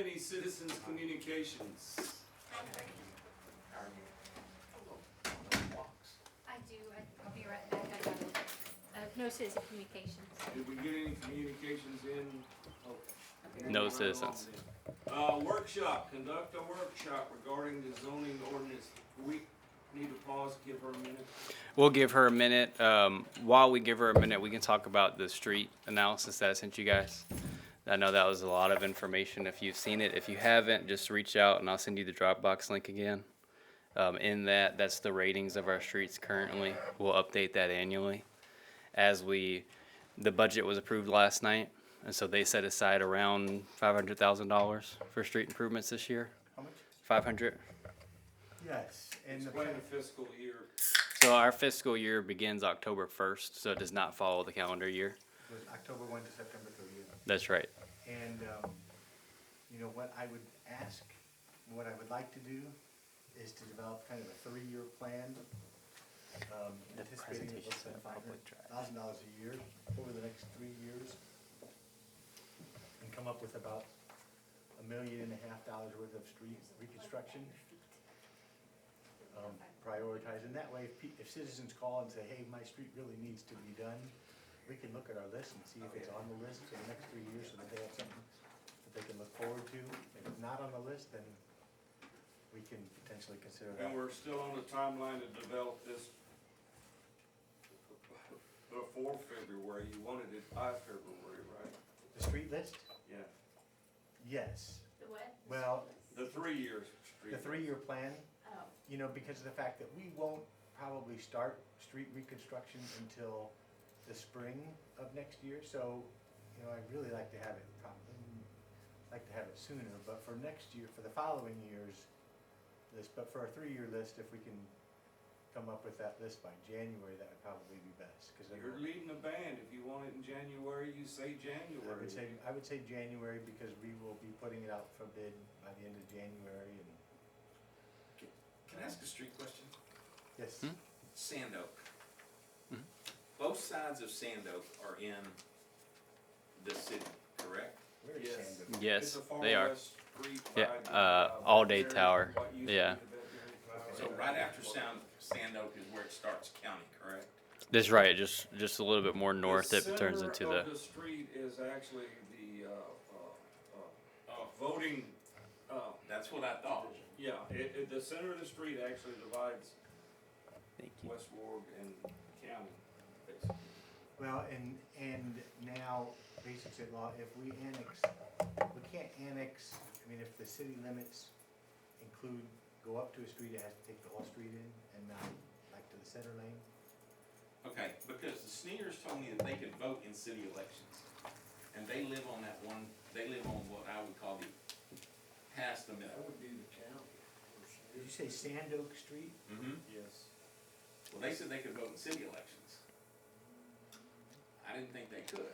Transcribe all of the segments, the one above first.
any citizens' communications? I do. I'll be right back. I got it. No citizen communications. Did we get any communications in? Okay. No citizens. Workshop, conduct a workshop regarding the zoning ordinance. We need to pause, give her a minute. We'll give her a minute. While we give her a minute, we can talk about the street analysis that I sent you guys. I know that was a lot of information. If you've seen it, if you haven't, just reach out and I'll send you the Dropbox link again. In that's the ratings of our streets currently. We'll update that annually. The budget was approved last night, and so they set aside around $500,000 for street improvements this year. How much? 500. Yes, and the Explain plan, the fiscal year. So our fiscal year begins October 1st, so it does not follow the calendar year. was October 1 to September 30th. That's right. And, you know, what I would ask, what I would like to do is to develop kind of a 3-year plan, anticipating that we'll spend $500,000 a year over the next 3 years, and come up with about $1.5 million worth of street reconstruction. Prioritize, and that way, if citizens call and say, hey, my street really needs to be done, we can look at our list and see if it's on the list for the next 3 years, so that they have something that they can look forward to. If it's not on the list, then we can potentially consider that. And we're still on the timeline to develop this before February. You wanted it by February, right? The street list? Yeah. Yes. The what? Well, The 3-year street. the 3-year plan, Oh. you know, because of the fact that we won't probably start street reconstruction until the spring of next year, so, you know, I'd really like to have it sooner, but for next year, for the following year's list, but for a 3-year list, if we can come up with that list by January, that would probably be best, because You're leading the band. If you want it in January, you say January. I would say January, because we will be putting it out for bid by the end of January, and, Can I ask a street question? yes. Sand Oak. Mhm. Both sides of Sand Oak are in the city, correct? Where is Yes. Sandville? It's Yes, a far they are. west street Yeah, by the, All Day Bedbury- Tower. what used to be Yeah. the Bedbury Tower. So right after Sand Oak is where it starts county, correct? That's right. Just a little bit more north, it turns into The center of the. the street is actually the voting. That's what I thought. Yeah, the center of the street actually divides Thank you. West Ward and county, basically. Well, and now, basic state law, if we can't annex, I mean, if the city limits go up to a street, it has to take the whole street in and not like to the center lane. Okay, because the Sneers told me that they could vote in city elections. And they live on they live on what I would call past the middle. That would be the county. Did you say Sand Oak Street? Mm-hmm. Yes. Well, they said they could vote in city elections. I didn't think they could.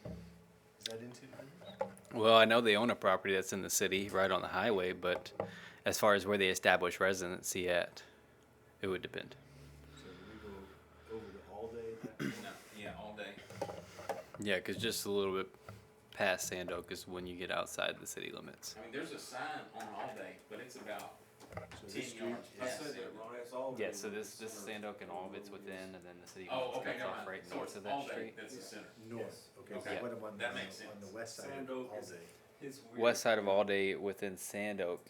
Is that in city limits? Well, I know they own a property that's in the city, right on the highway, but as far as where they establish residency at, it would depend. So we go over to all day? No, yeah, all day. Yeah, because just a little bit past Sand Oak is when you get outside the city limits. I mean, there's a sign on all day, but it's about So 10 this street yards I past said it. that wrong, that's all. Yeah, so this is Sand Oak and all of it's within, and then the city Oh, limits okay, cuts never off mind. right So north it's of all that day, street. that's the center. North, okay, Okay. so what am I on That makes on the sense. west side Sand of Oak all is- day? It's weird. West side of All Day within Sand Oak.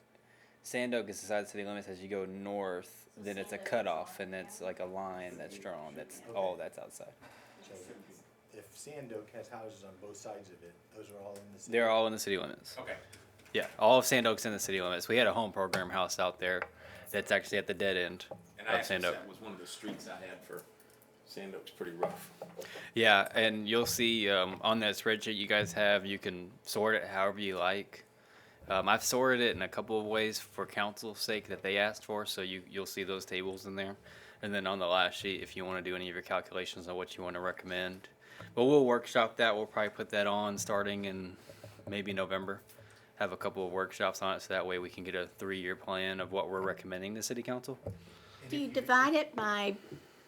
Sand Oak is the side of the city limits. As you go north, then it's a cutoff, and it's like a line that's drawn. That's all that's outside. So if Sand Oak has houses on both sides of it, those are all in the city? They're all in the city limits. Okay, Yeah, all of Sand Oak's in the city limits. We had a home program house out there that's actually at the dead end and of actually Sand Oak. that was one of the streets I had for Sand Oak's pretty rough. Yeah, and you'll see on that spreadsheet you guys have, you can sort it however you like. I've sorted it in a couple of ways for council's sake that they asked for, so you'll see those tables in there. And then on the last sheet, if you want to do any of your calculations on what you want to recommend. But we'll workshop that. We'll probably put that on starting in maybe November. Have a couple of workshops on it, so that way we can get a 3-year plan of what we're recommending to city council. Do you divide it by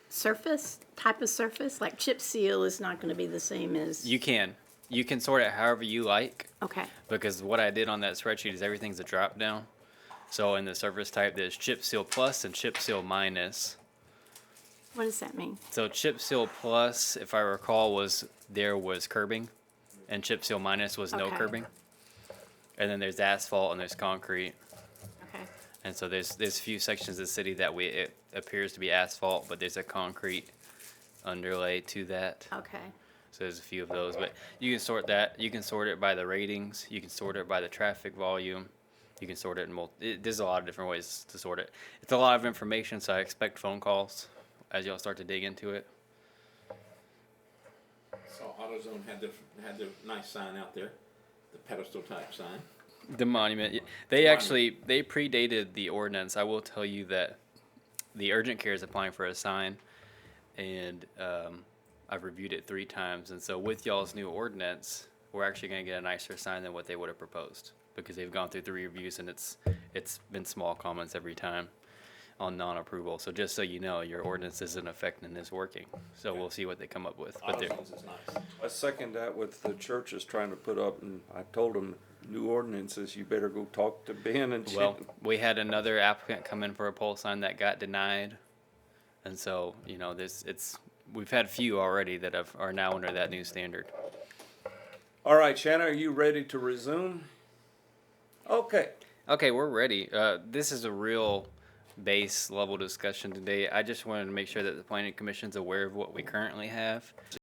surface, type of surface? Like chip seal is not gonna be the same as, You can. You can sort it however you like, Okay, because what I did on that spreadsheet is everything's a drop down. So in the surface type, there's chip seal plus and chip seal minus. what does that mean? So chip seal plus, if I recall, was curbing, and chip seal minus was no Okay. curbing. And then there's asphalt and there's concrete. Okay, And so there's a few sections of the city that it appears to be asphalt, but there's a concrete underlay to that. okay, So there's a few of those, but you can sort that. You can sort it by the ratings. You can sort it by the traffic volume. You can sort it in there's a lot of different ways to sort it. It's a lot of information, so I expect phone calls as y'all start to dig into it. So AutoZone had the nice sign out there, the pedestal type sign. The monument, they predated the ordinance. I will tell you that the urgent care is applying for a sign, and I've reviewed it 3 times. And so with y'all's new ordinance, we're actually going to get a nicer sign than what they would have proposed, because they've gone through 3 reviews and it's been small comments every time on non-approval. So just so you know, your ordinance is in effect and is working. So we'll see what they come up with. But AutoZone's is nice. I second that with the churches trying to put up, and I told them, new ordinances, you better go talk to Ben and well, we had another applicant come in for a pole sign that got denied, and so we've had a few already that are now under that new standard. All right, Shannon, are you ready to resume? Okay. Okay, we're ready. This is a real base level discussion today. I just wanted to make sure that the planning commission's aware of what we currently have.